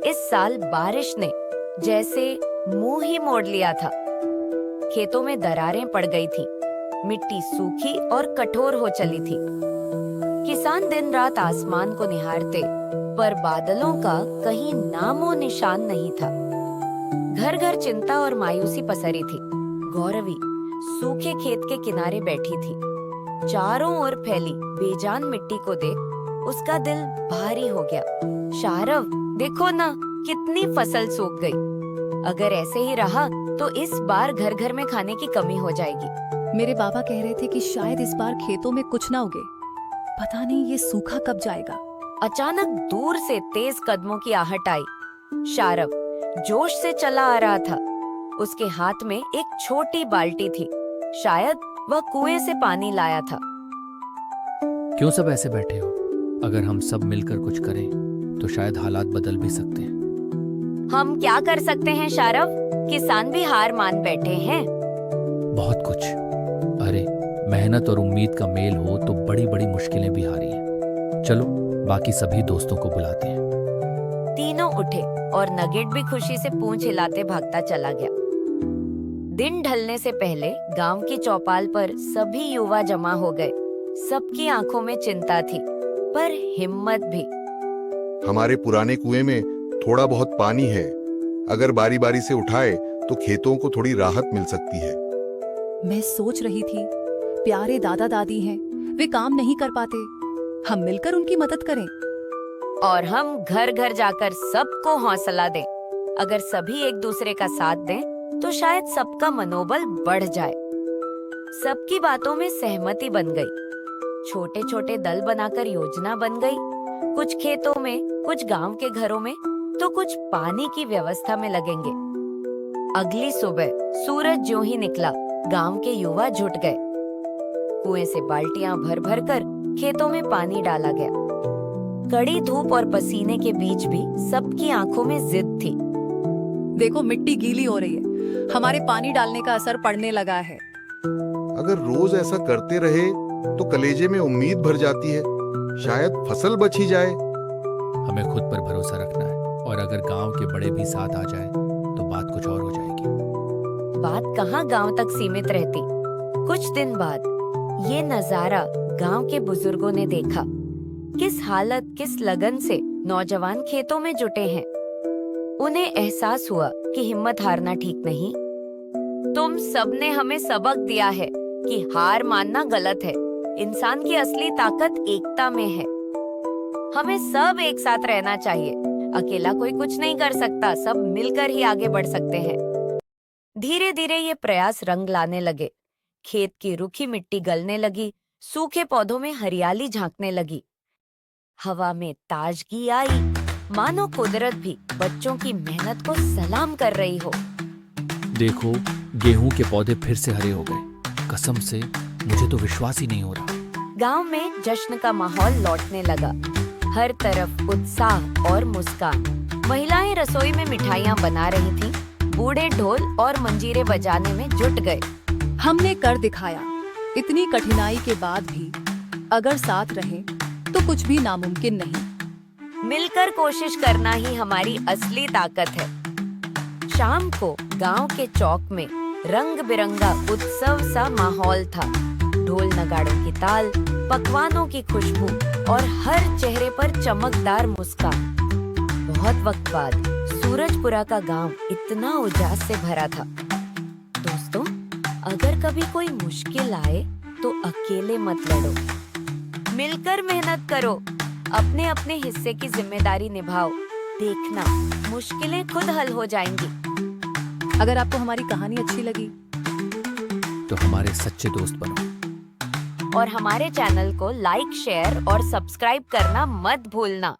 इस साल बारिश ने जैसे मुंह ही मोड़ लिया था। खेतों में दरारें पड़ गई थी, मिट्टी सूखी और कठोर हो चली थी। किसान दिन रात आसमान को निहारते, पर बादलों का कहीं नामो निशान नहीं था। घर घर चिंता और मायूसी पसरी थी। गौरवी सूखे खेत के किनारे बैठी थी। चारों ओर फैली बेजान मिट्टी को देख उसका दिल भारी हो गया। शारव, देखो ना, कितनी फसल सूख गई। अगर ऐसे ही रहा तो इस बार घर घर में खाने की कमी हो जाएगी। मेरे बाबा कह रहे थे कि शायद इस बार खेतों में कुछ ना उगे। पता नहीं ये सूखा कब जाएगा। अचानक दूर से तेज कदमों की आहट आई। शारव जोश से चला आ रहा था। उसके हाथ में एक छोटी बाल्टी थी। शायद वह कुएं से पानी लाया था। क्यों सब ऐसे बैठे हो? अगर हम सब मिलकर कुछ करें तो शायद हालात बदल भी सकते हैं। हम क्या कर सकते हैं शारव? किसान भी हार मान बैठे हैं। बहुत कुछ। अरे, मेहनत और उम्मीद का मेल हो तो बड़ी बड़ी मुश्किलें भी हारी हैं। चलो बाकी सभी दोस्तों को बुलाते हैं। तीनों उठे और नगेट भी खुशी से पूंछ हिलाते भागता चला गया। दिन ढलने से पहले गांव की चौपाल पर सभी युवा जमा हो गए। सबकी आंखों में चिंता थी, पर हिम्मत भी। हमारे पुराने कुएं में थोड़ा बहुत पानी है। अगर बारी बारी से उठाए तो खेतों को थोड़ी राहत मिल सकती है। मैं सोच रही थी, प्यारे दादा दादी हैं, वे काम नहीं कर पाते। हम मिलकर उनकी मदद करें और हम घर घर जाकर सबको हौसला दें। अगर सभी एक दूसरे का साथ दें तो शायद सबका मनोबल बढ़ जाए। सबकी बातों में सहमति बन गई। छोटे छोटे दल बनाकर योजना बन गई। कुछ खेतों में, कुछ गांव के घरों में, तो कुछ पानी की व्यवस्था में लगेंगे। अगली सुबह सूरज ज्यों ही निकला, गांव के युवा जुट गए। कुएं से बाल्टियां भर भर कर खेतों में पानी डाला गया। कड़ी धूप और पसीने के बीच भी सबकी आंखों में जिद थी। देखो, मिट्टी गीली हो रही है। हमारे पानी डालने का असर पड़ने लगा है। अगर रोज ऐसा करते रहे तो कलेजे में उम्मीद भर जाती है। शायद फसल बच ही जाए। हमें खुद पर भरोसा रखना है, और अगर गांव के बड़े भी साथ आ जाएं तो बात कुछ और हो जाएगी। बात कहाँ गांव तक सीमित रहती। कुछ दिन बाद ये नजारा गांव के बुजुर्गों ने देखा। किस हालत, किस लगन से नौजवान खेतों में जुटे हैं। उन्हें एहसास हुआ कि हिम्मत हारना ठीक नहीं। तुम सबने हमें सबक दिया है कि हार मानना गलत है। इंसान की असली ताकत एकता में है। हमें सब एक साथ रहना चाहिए। अकेला कोई कुछ नहीं कर सकता, सब मिलकर ही आगे बढ़ सकते हैं। धीरे धीरे ये प्रयास रंग लाने लगे। खेत की रूखी मिट्टी गलने लगी, सूखे पौधों में हरियाली झांकने लगी। हवा में ताजगी आई, मानो कुदरत भी बच्चों की मेहनत को सलाम कर रही हो। देखो, गेहूं के पौधे फिर से हरे हो गए। कसम से मुझे तो विश्वास ही नहीं हो रहा। गांव में जश्न का माहौल लौटने लगा। हर तरफ उत्साह और मुस्कान। महिलाएं रसोई में मिठाइयां बना रही थीं। बूढ़े ढोल और मंजीरे बजाने में जुट गए। हमने कर दिखाया। इतनी कठिनाई के बाद भी अगर साथ रहें तो कुछ भी नामुमकिन नहीं। मिलकर कोशिश करना ही हमारी असली ताकत है। शाम को गांव के चौक में रंग बिरंगा उत्सव सा माहौल था। ढोल नगाड़ों की ताल, पकवानों की खुशबू और हर चेहरे पर चमकदार मुस्कान। बहुत वक्त बाद सूरजपुरा का गांव इतना उजास से भरा था। दोस्तों, अगर कभी कोई मुश्किल आए तो अकेले मत लड़ो। मिलकर मेहनत करो। अपने अपने हिस्से की जिम्मेदारी निभाओ। देखना, मुश्किलें खुद हल हो जाएंगी। अगर आपको हमारी कहानी अच्छी लगी तो हमारे सच्चे दोस्त बनो। और हमारे चैनल को लाइक, शेयर और सब्सक्राइब करना मत भूलना।